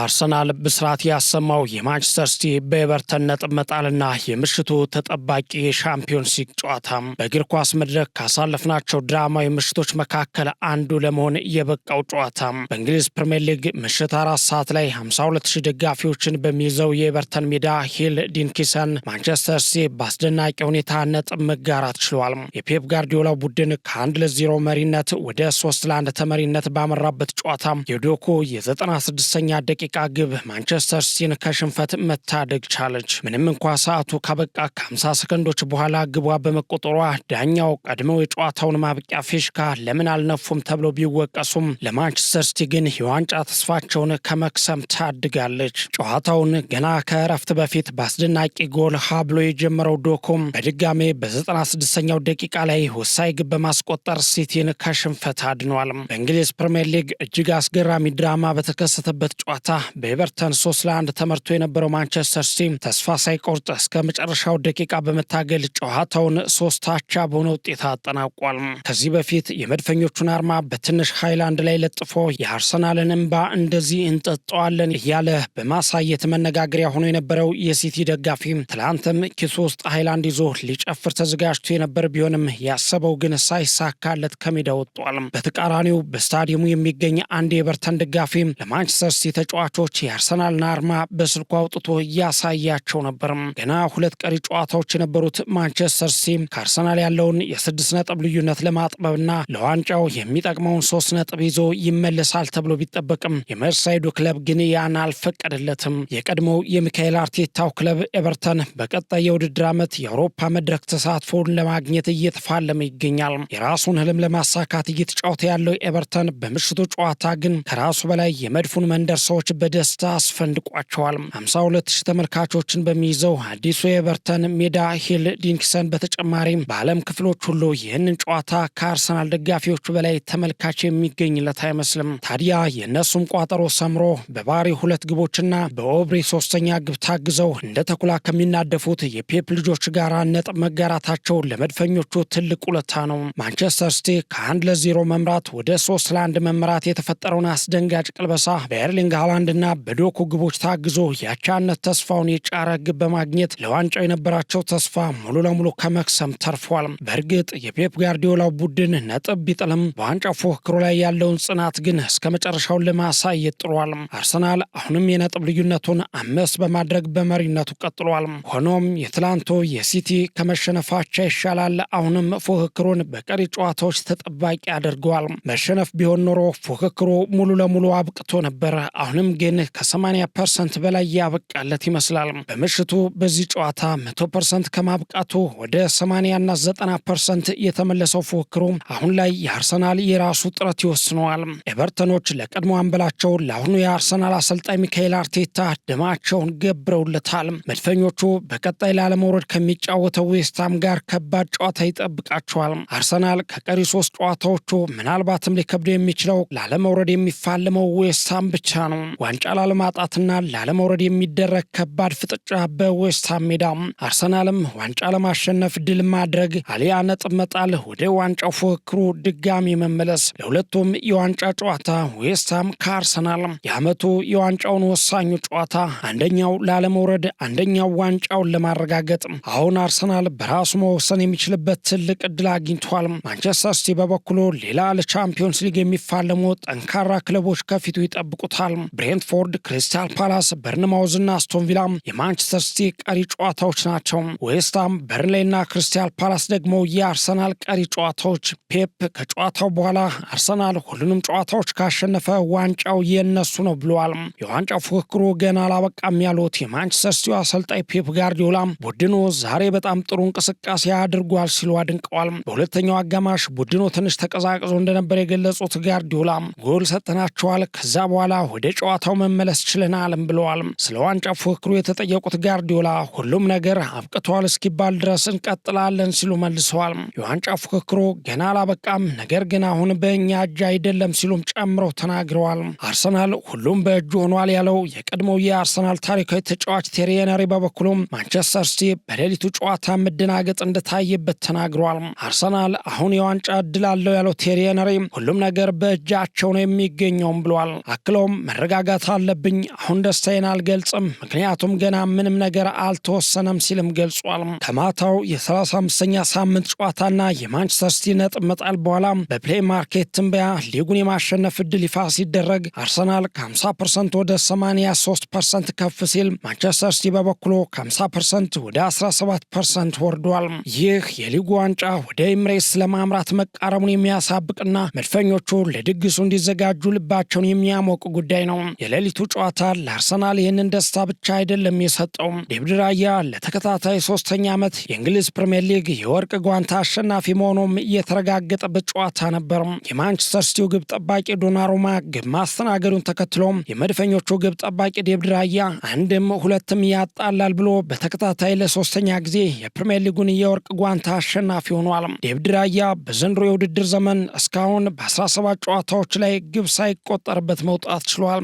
ለአርሰናል ብስራት ያሰማው የማንቸስተር ሲቲ በኤቨርተን ነጥብ መጣልና የምሽቱ ተጠባቂ የሻምፒዮንስ ሊግ ጨዋታ በእግር ኳስ መድረክ ካሳለፍናቸው ድራማዊ ምሽቶች መካከል አንዱ ለመሆን የበቃው ጨዋታ በእንግሊዝ ፕሪሚየር ሊግ ምሽት 4 ሰዓት ላይ 52000 ደጋፊዎችን በሚይዘው የኤቨርተን ሜዳ ሂል ዲንኪሰን ማንቸስተር ሲቲ በአስደናቂ ሁኔታ ነጥብ መጋራት ችሏል። የፔፕ ጋርዲዮላ ቡድን ከ1-0 መሪነት ወደ 3-1 ተመሪነት ባመራበት ጨዋታ የዶኩ የ96ኛ ደቂቃ ግብ ማንቸስተር ሲቲን ከሽንፈት መታደግ ቻለች። ምንም እንኳ ሰዓቱ ካበቃ ከ50 ሰከንዶች በኋላ ግቧ በመቆጠሯ ዳኛው ቀድመው የጨዋታውን ማብቂያ ፊሽካ ለምን አልነፉም ተብሎ ቢወቀሱም ለማንቸስተር ሲቲ ግን የዋንጫ ተስፋቸውን ከመክሰም ታድጋለች። ጨዋታውን ገና ከእረፍት በፊት በአስደናቂ ጎል ሀብሎ የጀመረው ዶኩም በድጋሜ በ96ኛው ደቂቃ ላይ ወሳኝ ግብ በማስቆጠር ሲቲን ከሽንፈት አድኗል። በእንግሊዝ ፕሪሚየር ሊግ እጅግ አስገራሚ ድራማ በተከሰተበት ጨዋታ በኤቨርተን 3-1 ተመርቶ የነበረው ማንቸስተር ሲቲ ተስፋ ሳይቆርጥ እስከ መጨረሻው ደቂቃ በመታገል ጨዋታውን 3-1 በሆነ ውጤት አጠናቋል። ከዚህ በፊት የመድፈኞቹን አርማ በትንሽ ሃይላንድ ላይ ለጥፎ የአርሰናልን እንባ እንደዚህ እንጠጣዋለን እያለ በማሳየት መነጋገሪያ ሆኖ የነበረው የሲቲ ደጋፊ ትላንትም ኪሱ ውስጥ ሃይላንድ ይዞ ሊጨፍር ተዘጋጅቶ የነበር ቢሆንም ያሰበው ግን ሳይሳካለት ከሜዳ ወጥቷል። በተቃራኒው በስታዲየሙ የሚገኝ አንድ የኤቨርተን ደጋፊ ለማንቸስተር ሲቲ ተጫዋቾች የአርሰናልን አርማ በስልኩ አውጥቶ እያሳያቸው ነበር። ገና 2 ቀሪ ጨዋታዎች የነበሩት ማንቸስተር ሲቲ ከአርሰናል ያለውን የ6 ነጥብ ልዩነት ለማጥበብና ለዋንጫው የሚጠቅመውን 3 ነጥብ ይዞ ይመለሳል ተብሎ ቢጠበቅም የመርሳይዱ ክለብ ግን ያን አልፈቀደለትም። የቀድሞው የሚካኤል አርቴታው ክለብ ኤቨርተን በቀጣይ የውድድር ዓመት የአውሮፓ መድረክ ተሳትፎን ለማግኘት እየተፋለመ ይገኛል። የራሱን ህልም ለማሳካት እየተጫወተ ያለው ኤቨርተን በምሽቱ ጨዋታ ግን ከራሱ በላይ የመድፉን መንደር ሰዎች በደስታ አስፈንድቋቸዋል። 52000 ተመልካቾችን በሚይዘው አዲሱ የኤቨርተን ሜዳ ሂል ዲንኪሰን በተጨማሪም በዓለም ክፍሎች ሁሉ ይህንን ጨዋታ ከአርሰናል ደጋፊዎቹ በላይ ተመልካች የሚገኝለት አይመስልም። ታዲያ የእነሱም ቋጠሮ ሰምሮ በባሪ 2 ግቦችና በኦብሪ 3ኛ ግብ ታግዘው እንደ ተኩላ ከሚናደፉት የፔፕ ልጆች ጋር ነጥብ መጋራታቸው ለመድፈኞቹ ትልቅ ውለታ ነው። ማንቸስተር ሲቲ ከ1-0 መምራት ወደ 3-1 መምራት የተፈጠረውን አስደንጋጭ ቅልበሳ በኤርሊንግ ሃላንድና በዶኩ ግቦች ታግዞ የአቻነት ተስፋውን የጫረ ግብ በማግኘት ለዋንጫው የነበራቸው ተስፋ ሙሉ ለሙሉ ከመክሰም ተርፏል። በእርግጥ የፔፕ ጋርዲዮላው ቡድን ነጥብ ቢጥልም በዋንጫው ፉክክሩ ላይ ያለውን ጽናት ግን እስከ መጨረሻው ለማሳየት ጥሯል። አርሰናል አሁንም የነጥብ ልዩነቱን 5 በማድረግ በመሪነቱ ቀጥሏል። ሆኖም የትላንቱ የሲቲ ከመሸነፋቸው ይሻላል። አሁንም ፉክክሩን በቀሪ ጨዋታዎች ተጠባቂ አድርገዋል። መሸነፍ ቢሆን ኖሮ ፉክክሩ ሙሉ ለሙሉ አብቅቶ ነበር። አሁንም ግን ከ80% በላይ ያበቃለት ይመስላል። በምሽቱ በዚህ ጨዋታ 100% ከማብቃቱ ወደ 80 እና 90% የተመለሰው ፉክክሩ አሁን ላይ የአርሰናል የራሱ ጥረት ይወስነዋል። ኤቨርተኖች ለቀድሞ አንበላቸው ለአሁኑ የአርሰናል አሰልጣኝ ሚካኤል አርቴታ ደማቸውን ገብረውለታል። መድፈኞቹ በቀጣይ ላለመውረድ ከሚጫወተው ዌስትሃም ጋር ከባድ ጨዋታ ይጠብቃቸዋል። አርሰናል ከቀሪ 3 ጨዋታዎቹ ምናልባትም ሊከብደው የሚችለው ላለመውረድ የሚፋለመው ዌስትሃም ብቻ ነው። ዋንጫ ላለማጣትና ላለመውረድ የሚደረግ ከባድ ፍጥጫ በዌስትሃም ሜዳ። አርሰናልም ዋንጫ ለማሸነፍ ድል ማድረግ አሊያ ነጥብ መጣል ወደ ዋንጫው ፉክክሩ ድጋሚ መመለስ። ለሁለቱም የዋንጫ ጨዋታ ዌስትሃም ከአርሰናል የዓመቱ የዋንጫውን ወሳኙ ጨዋታ፣ አንደኛው ላለመውረድ፣ አንደኛው ዋንጫውን ለማረጋገጥ። አሁን አርሰናል በራሱ መወሰን የሚችልበት ትልቅ እድል አግኝቷል። ማንቸስተር ሲቲ በበኩሉ ሌላ ለቻምፒዮንስ ሊግ የሚፋለሙ ጠንካራ ክለቦች ከፊቱ ይጠብቁታል። ብሬንትፎርድ፣ ክሪስታል ፓላስ፣ በርንማውዝና አስቶን ቪላ የማንቸስተር ሲቲ ቀሪ ጨዋታዎች ናቸው። ዌስትሃም፣ በርንሌይና ክሪስታል ፓላስ ደግሞ የአርሰናል ቀሪ ጨዋታዎች። ፔፕ ከጨዋታው በኋላ አርሰናል ሁሉንም ጨዋታዎች ካሸነፈ ዋንጫው የነሱ ነው ብለዋል። የዋንጫው ፉክክሩ ገና አላበቃም ያሉት የማንቸስተር ሲቲ አሰልጣኝ ፔፕ ጋርዲዮላ ቡድኑ ዛሬ በጣም ጥሩ እንቅስቃሴ አድርጓል ሲሉ አድንቀዋል። በሁለተኛው አጋማሽ ቡድኑ ትንሽ ተቀዛቅዞ እንደነበር የገለጹት ጋርዲዮላ ጎል ሰጥተናቸዋል፣ ከዛ በኋላ ወደ ጨዋታው መመለስ ችለናልም ብለዋል። ስለ ዋንጫ ፉክክሩ የተጠየቁት ጋርዲዮላ ሁሉም ነገር አብቅቷል እስኪባል ድረስ እንቀጥላለን ሲሉ መልሰዋል። የዋንጫ ፉክክሩ ገና አላበቃም፣ ነገር ግን አሁን በእኛ እጅ አይደለም ሲሉም ጨምረው ተናግረዋል። አርሰናል ሁሉም በእጁ ሆኗል ያለው የቀድሞው የአርሰናል ታሪካዊ ተጫዋች ቴሪ ሄነሪ በበኩሉም ማንቸስተር ሲቲ በሌሊቱ ጨዋታ መደናገጥ እንደታየበት ተናግረዋል። አርሰናል አሁን የዋንጫ እድል አለው ያለው ቴሪ ሄነሪ ሁሉም ነገር በእጃቸው ነው የሚገኘውም ብሏል። አክሎም መረጋጋት መረጋጋት አለብኝ። አሁን ደስታዬን አልገልጽም፣ ምክንያቱም ገና ምንም ነገር አልተወሰነም ሲልም ገልጿል። ከማታው የ35ኛ ሳምንት ጨዋታና የማንቸስተር ሲቲ ነጥብ መጣል በኋላ በፕሌይ ማርኬት ትንበያ ሊጉን የማሸነፍ እድል ይፋ ሲደረግ አርሰናል ከ50% ወደ 83% ከፍ ሲል ማንቸስተር ሲቲ በበኩሉ ከ50% ወደ 17% ወርዷል። ይህ የሊጉ ዋንጫ ወደ ኤምሬትስ ለማምራት መቃረሙን የሚያሳብቅና መድፈኞቹ ለድግሱ እንዲዘጋጁ ልባቸውን የሚያሞቅ ጉዳይ ነው። የሌሊቱ ጨዋታ ለአርሰናል ይህንን ደስታ ብቻ አይደለም የሰጠው። ዴቪድ ራያ ለተከታታይ 3ኛ ዓመት የእንግሊዝ ፕሪምየር ሊግ የወርቅ ጓንታ አሸናፊ መሆኑም የተረጋገጠበት ጨዋታ ነበር። የማንቸስተር ሲቲው ግብ ጠባቂ ዶናሩማ ግብ ማስተናገዱን ተከትሎ የመድፈኞቹ ግብ ጠባቂ ዴቪድ ራያ አንድም ሁለትም ያጣላል ብሎ በተከታታይ ለ3ኛ ጊዜ የፕሪምየር ሊጉን የወርቅ ጓንታ አሸናፊ ሆኗል። ዴቪድ ራያ በዘንድሮ የውድድር ዘመን እስካሁን በ17 ጨዋታዎች ላይ ግብ ሳይቆጠርበት መውጣት ችሏል።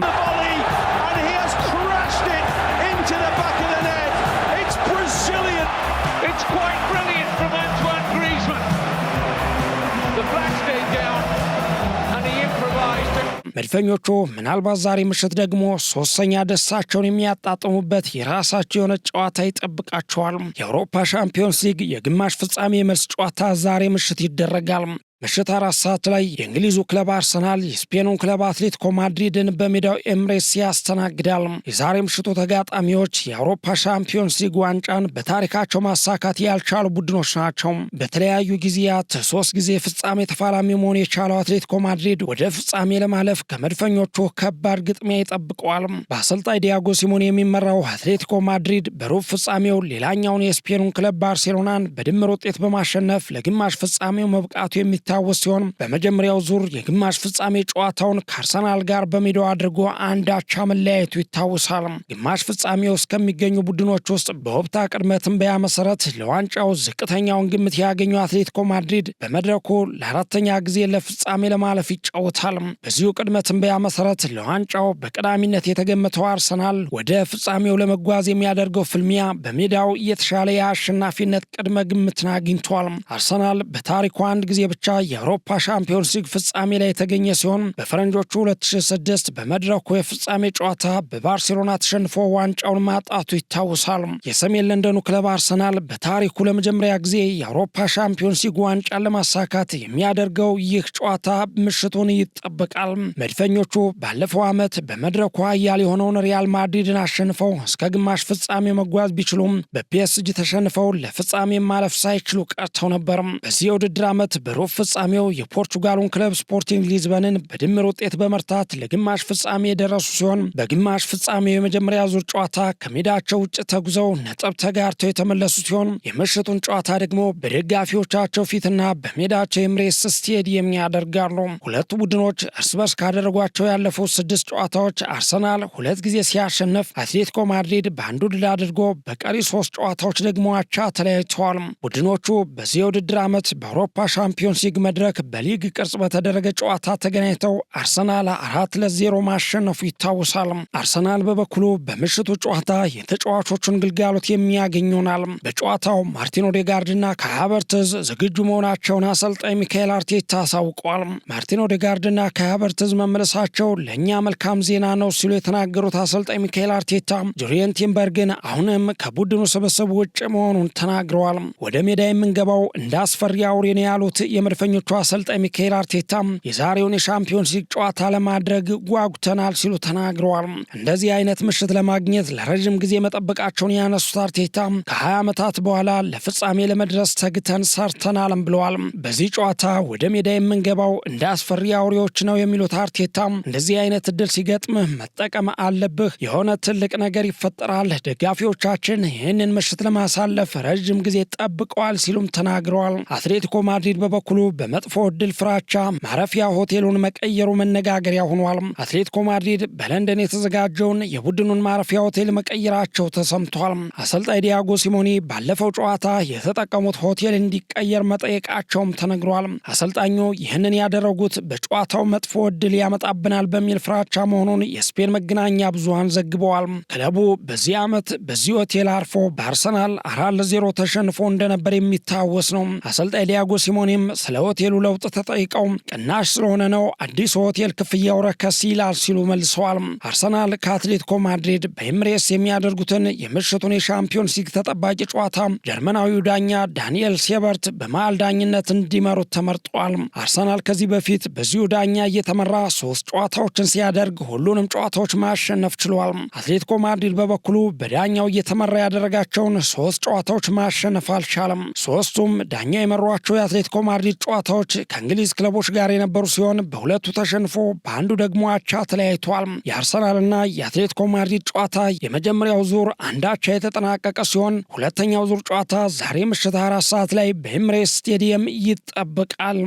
መድፈኞቹ ምናልባት ዛሬ ምሽት ደግሞ 3ኛ ደስታቸውን የሚያጣጥሙበት የራሳቸው የሆነ ጨዋታ ይጠብቃቸዋል። የአውሮፓ ሻምፒዮንስ ሊግ የግማሽ ፍጻሜ የመልስ ጨዋታ ዛሬ ምሽት ይደረጋል። ምሽት 4 ሰዓት ላይ የእንግሊዙ ክለብ አርሰናል የስፔኑን ክለብ አትሌቲኮ ማድሪድን በሜዳው ኤምሬትስ ያስተናግዳል። የዛሬ ምሽቱ ተጋጣሚዎች የአውሮፓ ሻምፒዮንስ ሊግ ዋንጫን በታሪካቸው ማሳካት ያልቻሉ ቡድኖች ናቸው። በተለያዩ ጊዜያት 3 ጊዜ ፍጻሜ ተፋላሚ መሆን የቻለው አትሌቲኮ ማድሪድ ወደ ፍጻሜ ለማለፍ ከመድፈኞቹ ከባድ ግጥሚያ ይጠብቀዋል። በአሰልጣኝ ዲያጎ ሲሞኔ የሚመራው አትሌቲኮ ማድሪድ በሩብ ፍጻሜው ሌላኛውን የስፔኑን ክለብ ባርሴሎናን በድምር ውጤት በማሸነፍ ለግማሽ ፍጻሜው መብቃቱ የሚታወስ ሲሆን በመጀመሪያው ዙር የግማሽ ፍጻሜ ጨዋታውን ከአርሰናል ጋር በሜዳው አድርጎ 1-1 መለያየቱ ይታወሳል። ግማሽ ፍጻሜው እስከሚገኙ ቡድኖች ውስጥ በወቅታ ቅድመ ትንበያ መሰረት ለዋንጫው ዝቅተኛውን ግምት ያገኘው አትሌቲኮ ማድሪድ በመድረኩ ለ4ኛ ጊዜ ለፍጻሜ ለማለፍ ይጫወታል። በዚሁ ቅድመ ትንበያ መሰረት ለዋንጫው በቀዳሚነት የተገመተው አርሰናል ወደ ፍጻሜው ለመጓዝ የሚያደርገው ፍልሚያ በሜዳው የተሻለ የአሸናፊነት ቅድመ ግምትን አግኝቷል። አርሰናል በታሪኩ አንድ ጊዜ ብቻ የአውሮፓ ሻምፒዮንስ ሊግ ፍጻሜ ላይ የተገኘ ሲሆን በፈረንጆቹ 2006 በመድረኩ የፍጻሜ ጨዋታ በባርሴሎና ተሸንፎ ዋንጫውን ማጣቱ ይታወሳል። የሰሜን ለንደኑ ክለብ አርሰናል በታሪኩ ለመጀመሪያ ጊዜ የአውሮፓ ሻምፒዮንስ ሊግ ዋንጫን ለማሳካት የሚያደርገው ይህ ጨዋታ ምሽቱን ይጠበቃል። መድፈኞቹ ባለፈው ዓመት በመድረኩ ኃያል የሆነውን ሪያል ማድሪድን አሸንፈው እስከ ግማሽ ፍጻሜ መጓዝ ቢችሉም በፒኤስጂ ተሸንፈው ለፍጻሜ ማለፍ ሳይችሉ ቀርተው ነበር። በዚህ የውድድር ዓመት በሩብ ፍጻሜው የፖርቹጋሉን ክለብ ስፖርቲንግ ሊዝበንን በድምር ውጤት በመርታት ለግማሽ ፍጻሜ የደረሱ ሲሆን በግማሽ ፍጻሜው የመጀመሪያ ዙር ጨዋታ ከሜዳቸው ውጭ ተጉዘው ነጥብ ተጋርተው የተመለሱ ሲሆን የምሽቱን ጨዋታ ደግሞ በደጋፊዎቻቸው ፊትና በሜዳቸው ኤምሬትስ ስቴዲየም ያደርጋሉ። ሁለቱ ቡድኖች እርስ በርስ ካደረጓቸው ያለፉት 6 ጨዋታዎች አርሰናል 2 ጊዜ ሲያሸንፍ አትሌቲኮ ማድሪድ በአንዱ ድል አድርጎ በቀሪ 3 ጨዋታዎች ደግሞ አቻ ተለያይተዋል። ቡድኖቹ በዚህ የውድድር ዓመት በአውሮፓ ሻምፒዮንስ ሊግ መድረክ በሊግ ቅርጽ በተደረገ ጨዋታ ተገናኝተው አርሰናል 4-0 ማሸነፉ ይታወሳል። አርሰናል በበኩሉ በምሽቱ ጨዋታ የተጫዋቾቹን ግልጋሎት የሚያገኝ ይሆናል። በጨዋታው ማርቲን ኦዴጋርድና ካይ ሃቨርትዝ ዝግጁ መሆናቸውን አሰልጣኝ ሚካኤል አርቴታ አሳውቀዋል። ማርቲን ኦዴጋርድና ካይ ሃቨርትዝ መመለሳቸው ለእኛ መልካም ዜና ነው ሲሉ የተናገሩት አሰልጣኝ ሚካኤል አርቴታ ጁሪየን ቲምበርግን አሁንም ከቡድኑ ስብስብ ውጭ መሆኑን ተናግረዋል። ወደ ሜዳ የምንገባው እንደ አስፈሪ አውሬ ነው ያሉት የመድፈኞቹ አሰልጣኝ ሚካኤል አርቴታ የዛሬውን የሻምፒዮንስ ሊግ ጨዋታ ለማድረግ ጓጉተናል ሲሉ ተናግረዋል። እንደዚህ አይነት ምሽት ለማግኘት ለረጅም ጊዜ መጠበቃቸውን ያነሱት አርቴታ ከ20 ዓመታት በኋላ ለፍጻሜ ለመድረስ ተግተን ሰርተናልም ብለዋል። በዚህ ጨዋታ ወደ ሜዳ የምንገባው እንደ አስፈሪ አውሬዎች ነው የሚሉት አርቴታ እንደዚህ አይነት እድል ሲገጥምህ መጠቀም አለብህ፣ የሆነ ትልቅ ነገር ይፈጠራል፣ ደጋፊዎቻችን ይህንን ምሽት ለማሳለፍ ረጅም ጊዜ ጠብቀዋል ሲሉም ተናግረዋል። አትሌቲኮ ማድሪድ በበኩሉ በመጥፎ እድል ፍራቻ ማረፊያ ሆቴሉን መቀየሩ መነጋገሪያ ሆኗል። አትሌቲኮ ማድሪድ በለንደን የተዘጋጀውን የቡድኑን ማረፊያ ሆቴል መቀየራቸው ተሰምቷል። አሰልጣኝ ዲያጎ ሲሞኔ ባለፈው ጨዋታ የተጠቀሙት ሆቴል እንዲቀየር መጠየቃቸውም ተነግሯል። አሰልጣኙ ይህንን ያደረጉት በጨዋታው መጥፎ እድል ያመጣብናል በሚል ፍራቻ መሆኑን የስፔን መገናኛ ብዙሃን ዘግበዋል። ክለቡ በዚህ ዓመት በዚህ ሆቴል አርፎ በአርሰናል 4-0 ተሸንፎ እንደነበር የሚታወስ ነው። አሰልጣኝ ዲያጎ ሲሞኔም ስለ ሆቴሉ ለውጥ ተጠይቀው ቅናሽ ስለሆነ ነው፣ አዲሱ ሆቴል ክፍያው ረከስ ይላል ሲሉ መልሰዋል። አርሰናል ከአትሌቲኮ ማድሪድ በኤምሬስ የሚያደርጉትን የምሽቱን የሻምፒዮንስ ሊግ ተጠባቂ ጨዋታ ጀርመናዊው ዳኛ ዳንኤል ሴበርት በመሃል ዳኝነት እንዲመሩት ተመርጧል። አርሰናል ከዚህ በፊት በዚሁ ዳኛ እየተመራ 3 ጨዋታዎችን ሲያደርግ ሁሉንም ጨዋታዎች ማሸነፍ ችሏል። አትሌቲኮ ማድሪድ በበኩሉ በዳኛው እየተመራ ያደረጋቸውን 3 ጨዋታዎች ማሸነፍ አልቻለም። ሶስቱም ዳኛ የመሯቸው የአትሌቲኮ ማድሪድ ጨዋታዎች ከእንግሊዝ ክለቦች ጋር የነበሩ ሲሆን በሁለቱ ተሸንፎ በአንዱ ደግሞ አቻ ተለያይቷል። የአርሰናልና የአትሌቲኮ ማድሪድ ጨዋታ የመጀመሪያው ዙር አንድ አቻ የተጠናቀቀ ሲሆን ሁለተኛው ዙር ጨዋታ ዛሬ ምሽት 4 ሰዓት ላይ በኤምሬትስ ስቴዲየም ይጠበቃል።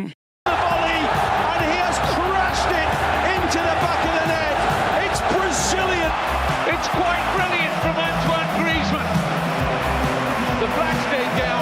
It's quite brilliant from Antoine Griezmann. The Black Stadium